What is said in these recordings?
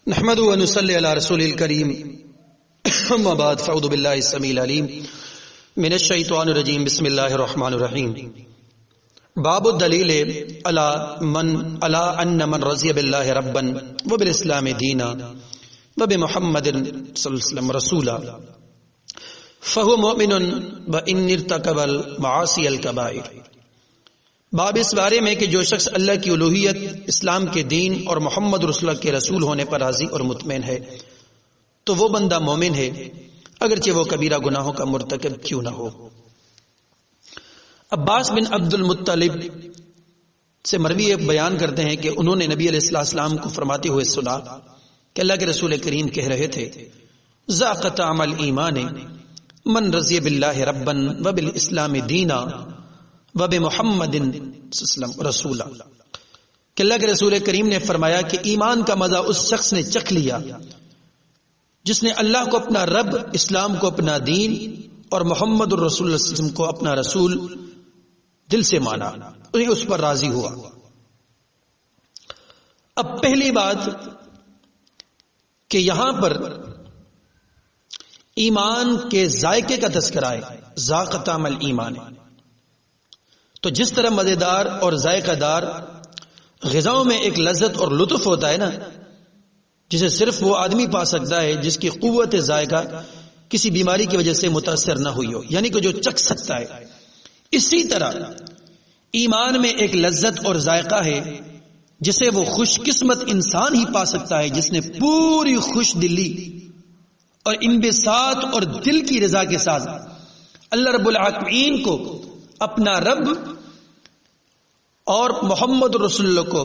نحمد و نصلی علی رسول الکریم اما بعد فاعوذ باللہ السمیع العلیم من الشیطان الرجیم بسم اللہ الرحمن الرحیم باب الدلیل علی ان من رضی باللہ ربا وبالاسلام دینا وبمحمد صلی اللہ علیہ وسلم رسولا فهو مؤمن وان ارتكب المعاصی الکبائر۔ باب اس بارے میں کہ جو شخص اللہ کی الوہیت، اسلام کے دین اور محمد رسول اللہ کے رسول ہونے پر راضی اور مطمئن ہے تو وہ بندہ مومن ہے، اگرچہ وہ کبیرہ گناہوں کا مرتکب کیوں نہ ہو۔ عباس بن عبد المطلب سے مروی بیان کرتے ہیں کہ انہوں نے نبی علیہ السلام کو فرماتے ہوئے سنا کہ اللہ کے رسول کریم کہہ رہے تھے ذاق طعم الایمان من رضی باللہ ربا وبالاسلام دینا وبمحمد صلی اللہ علیہ وسلم رسولا، کہ اللہ کے رسول کریم نے فرمایا کہ ایمان کا مزہ اس شخص نے چکھ لیا جس نے اللہ کو اپنا رب، اسلام کو اپنا دین اور محمد الرسول اللہ صلی اللہ علیہ وسلم کو اپنا رسول دل سے مانا، اس پر راضی ہوا۔ اب پہلی بات کہ یہاں پر ایمان کے ذائقے کا تذکرہ ہے، ذاق طعم الایمان، تو جس طرح مزیدار اور ذائقہ دار غذاؤں میں ایک لذت اور لطف ہوتا ہے نا، جسے صرف وہ آدمی پا سکتا ہے جس کی قوت ذائقہ کسی بیماری کی وجہ سے متاثر نہ ہوئی ہو، یعنی کہ جو چکھ سکتا ہے، اسی طرح ایمان میں ایک لذت اور ذائقہ ہے جسے وہ خوش قسمت انسان ہی پا سکتا ہے جس نے پوری خوش دلی اور انبساط اور دل کی رضا کے ساتھ اللہ رب العالمین کو اپنا رب اور محمد رسول اللہ کو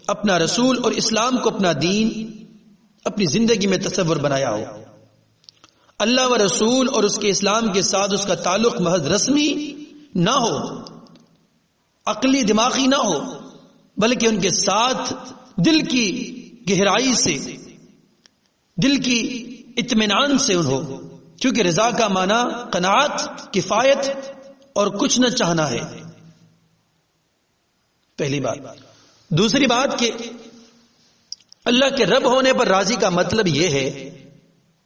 اپنا رسول اور اسلام کو اپنا دین اپنی زندگی میں تصور بنایا ہو۔ اللہ و رسول اور اس کے اسلام کے ساتھ اس کا تعلق محض رسمی نہ ہو، عقلی دماغی نہ ہو، بلکہ ان کے ساتھ دل کی گہرائی سے، دل کی اطمینان سے ہو، کیونکہ رضا کا معنی قناعت، کفایت اور کچھ نہ چاہنا ہے، پہلی بات۔ دوسری بات کہ اللہ کے رب ہونے پر راضی کا مطلب یہ ہے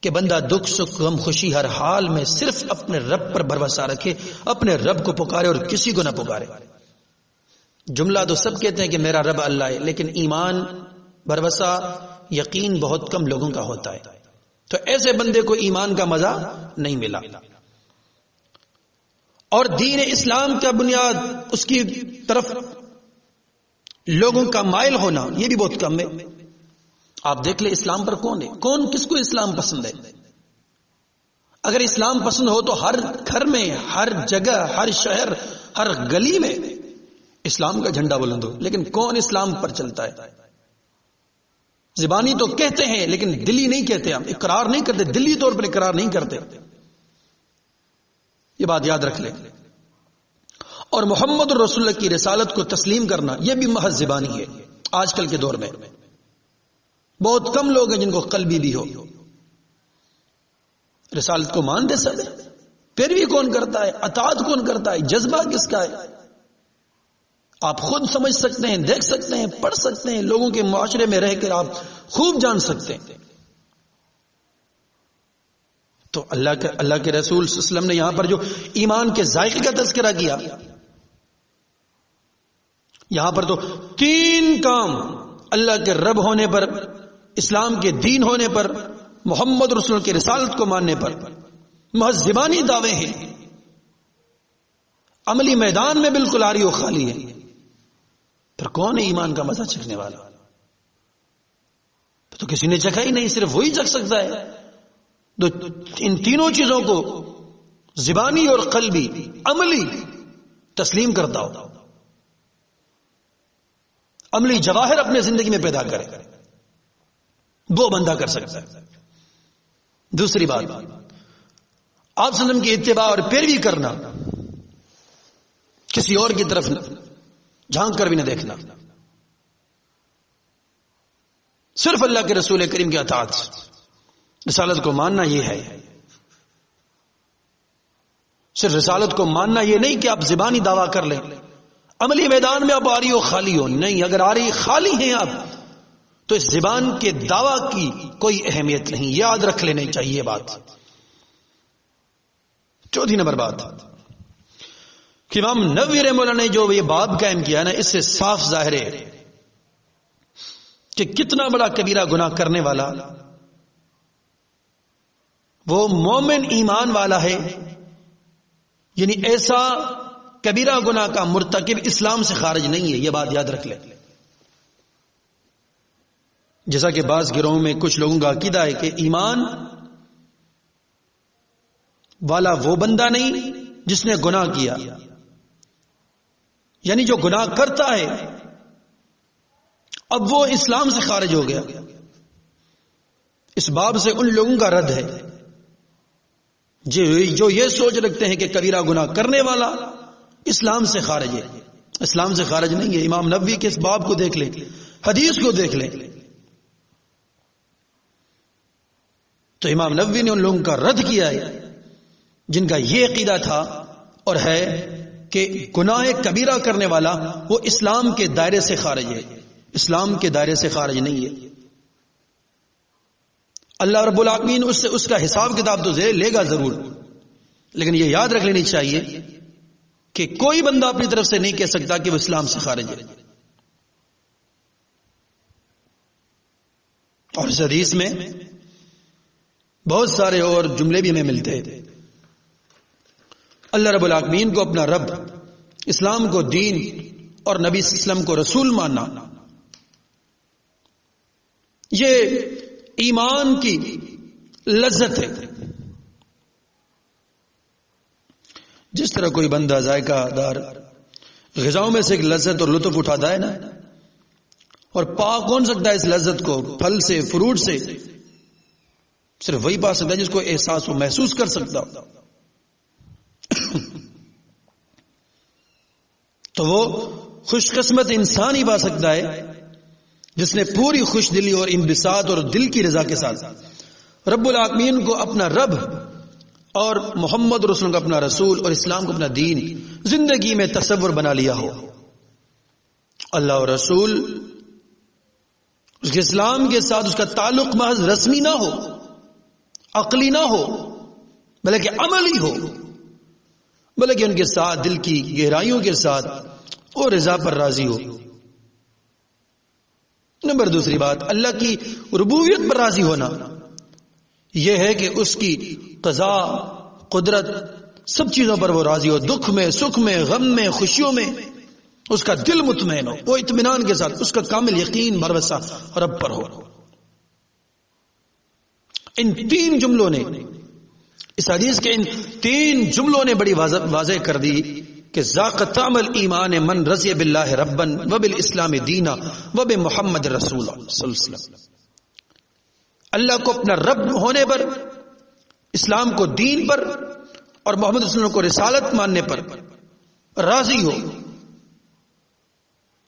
کہ بندہ دکھ سکھ غم خوشی ہر حال میں صرف اپنے رب پر بھروسہ رکھے، اپنے رب کو پکارے اور کسی کو نہ پکارے۔ جملہ تو سب کہتے ہیں کہ میرا رب اللہ ہے، لیکن ایمان، بھروسہ، یقین بہت کم لوگوں کا ہوتا ہے، تو ایسے بندے کو ایمان کا مزہ نہیں ملا۔ اور دین اسلام کا بنیاد، اس کی طرف لوگوں کا مائل ہونا، یہ بھی بہت کم ہے۔ آپ دیکھ لیں اسلام پر کون ہے، کون کس کو اسلام پسند ہے؟ اگر اسلام پسند ہو تو ہر گھر میں، ہر جگہ، ہر شہر، ہر گلی میں اسلام کا جھنڈا بلند ہو، لیکن کون اسلام پر چلتا ہے؟ زبانی تو کہتے ہیں لیکن دلی نہیں کہتے، ہم اقرار نہیں کرتے، دلی طور پر اقرار نہیں کرتے، یہ بات یاد رکھ لیں۔ اور محمد رسول اللہ کی رسالت کو تسلیم کرنا یہ بھی محض زبانی ہے۔ آج کل کے دور میں بہت کم لوگ ہیں جن کو قلبی بھی ہو، رسالت کو مانتے سب، پیروی کون کرتا ہے، اطاعت کون کرتا ہے، جذبہ کس کا ہے؟ آپ خود سمجھ سکتے ہیں، دیکھ سکتے ہیں، پڑھ سکتے ہیں، لوگوں کے معاشرے میں رہ کر آپ خوب جان سکتے ہیں۔ تو اللہ کے رسول صلی اللہ علیہ وسلم نے یہاں پر جو ایمان کے ذائقے کا تذکرہ کیا، یہاں پر تو تین کام اللہ کے رب ہونے پر، اسلام کے دین ہونے پر، محمد رسول کی رسالت کو ماننے پر محض زبانی دعوے ہیں، عملی میدان میں بالکل عاری و خالی ہے۔ پھر کون ہے ایمان کا مزہ چکھنے والا؟ تو کسی نے چکھا ہی نہیں، صرف وہی چکھ سکتا ہے۔ تو ان تینوں چیزوں کو زبانی اور قلبی، عملی تسلیم کرتا ہو، عملی جواہر اپنے زندگی میں پیدا کرے، وہ بندہ کر سکتا ہے۔ دوسری بات، آپ صلی اللہ علیہ وسلم کی اتباع اور پیروی کرنا، کسی اور کی طرف جھانک کر بھی نہ دیکھنا، صرف اللہ کے رسول کریم کی اطاعت، رسالت کو ماننا یہ ہے۔ صرف رسالت کو ماننا یہ نہیں کہ آپ زبانی دعویٰ کر لیں، عملی میدان میں آپ آری و خالی ہو، نہیں، اگر آری خالی ہیں آپ تو اس زبان کے دعویٰ کی کوئی اہمیت نہیں. یاد رکھ لینی چاہیے بات. چوتھی نمبر بات کہ امام نووی رحمہ اللہ نے جو یہ باب قائم کیا نا، اس سے صاف ظاہر ہے کہ کتنا بڑا کبیرہ گناہ کرنے والا وہ مومن ایمان والا ہے. یعنی ایسا کبیرہ گناہ کا مرتکب اسلام سے خارج نہیں ہے. یہ بات یاد رکھ لیں. جیسا کہ بعض گروہوں میں کچھ لوگوں کا عقیدہ ہے کہ ایمان والا وہ بندہ نہیں جس نے گناہ کیا، یعنی جو گناہ کرتا ہے اب وہ اسلام سے خارج ہو گیا. اس باب سے ان لوگوں کا رد ہے جو یہ سوچ رکھتے ہیں کہ کبیرہ گناہ کرنے والا اسلام سے خارج ہے. اسلام سے خارج نہیں ہے. امام نووی کے اس باب کو دیکھ لیں، حدیث کو دیکھ لیں. تو امام نووی نے ان لوگوں کا رد کیا ہے جن کا یہ عقیدہ تھا اور ہے کہ گناہ کبیرہ کرنے والا وہ اسلام کے دائرے سے خارج ہے. اسلام کے دائرے سے خارج نہیں ہے. اللہ رب العالمین اس کا حساب کتاب تو لے گا ضرور، لیکن یہ یاد رکھ لینی چاہیے کہ کوئی بندہ اپنی طرف سے نہیں کہہ سکتا کہ وہ اسلام سے خارج ہے. اور اس حدیث میں بہت سارے اور جملے بھی ہمیں ملتے ہیں. اللہ رب العالمین کو اپنا رب، اسلام کو دین اور نبی صلی اللہ علیہ وسلم کو رسول ماننا، یہ ایمان کی لذت ہے. جس طرح کوئی بندہ ذائقہ دار غذاؤں میں سے ایک لذت اور لطف اٹھاتا ہے نا، اور پا کون سکتا ہے اس لذت کو؟ پھل سے، فروٹ سے صرف وہی پا سکتا ہے جس کو احساس و محسوس کر سکتا. تو وہ خوش قسمت انسان ہی پا سکتا ہے جس نے پوری خوش دلی اور انبساط اور دل کی رضا کے ساتھ رب العالمین کو اپنا رب اور محمد رسول کو اپنا رسول اور اسلام کو اپنا دین زندگی میں تصور بنا لیا ہو. اللہ اور رسول اس کے اسلام کے ساتھ اس کا تعلق محض رسمی نہ ہو، عقلی نہ ہو، بلکہ عملی ہو، بلکہ ان کے ساتھ دل کی گہرائیوں کے ساتھ وہ رضا پر راضی ہو. نمبر دوسری بات، اللہ کی ربوبیت پر راضی ہونا، یہ ہے کہ اس کی قضا، قدرت، سب چیزوں پر وہ راضی ہو. دکھ میں، سکھ میں، غم میں، خوشیوں میں اس کا دل مطمئن ہو، وہ اطمینان کے ساتھ اس کا کامل یقین بھروسہ رب پر ہو. ان تین جملوں نے، اس حدیث کے ان تین جملوں نے بڑی واضح کر دی کہ ذاق طعم الایمان من رضی باللہ ربا وبالاسلام دینا وبمحمد رسول اللہ صلی اللہ علیہ وسلم. اللہ کو اپنا رب ہونے پر، اسلام کو دین پر اور محمد رسول اللہ کو رسالت ماننے پر راضی ہو،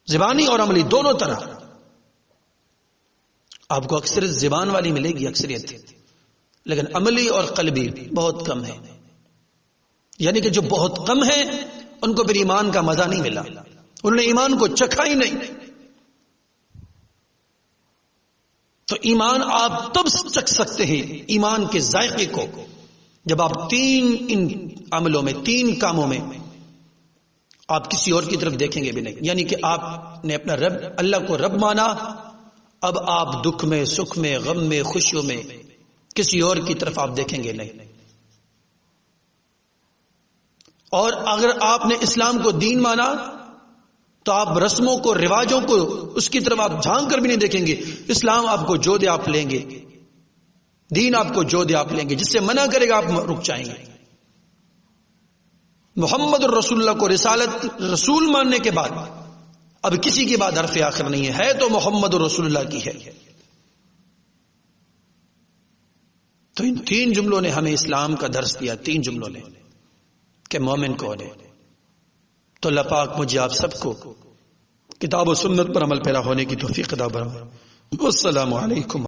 زبانی اور عملی دونوں طرح. آپ کو اکثریت زبان والی ملے گی، اکثریت، لیکن عملی اور قلبی بہت کم ہے. یعنی کہ جو بہت کم ہے ان کو پھر ایمان کا مزہ نہیں ملا، انہوں نے ایمان کو چکھا ہی نہیں. تو ایمان آپ تب چکھ سکتے ہیں ایمان کے ذائقے کو جب آپ ان عملوں میں، تین کاموں میں آپ کسی اور کی طرف دیکھیں گے بھی نہیں. یعنی کہ آپ نے اپنا رب، اللہ کو رب مانا، اب آپ دکھ میں، سکھ میں، غم میں، خوشیوں میں کسی اور کی طرف آپ دیکھیں گے نہیں. اور اگر آپ نے اسلام کو دین مانا تو آپ رسموں کو، رواجوں کو، اس کی طرف آپ جھانک کر بھی نہیں دیکھیں گے. اسلام آپ کو جو دے آپ لیں گے، دین آپ کو جو دے آپ لیں گے، جس سے منع کرے گا آپ رک جائیں گے. محمد الرسول اللہ کو رسالت، رسول ماننے کے بعد اب کسی کی بات حرف آخر نہیں ہے تو محمد الرسول اللہ کی ہے. تو ان تین جملوں نے ہمیں اسلام کا درس دیا، تین جملوں نے کہ مومن کون ہے. تو اللہ پاک مجھے آپ سب کو کتاب و سنت پر عمل پیرا ہونے کی توفیق عطا فرمائے. والسلام علیکم.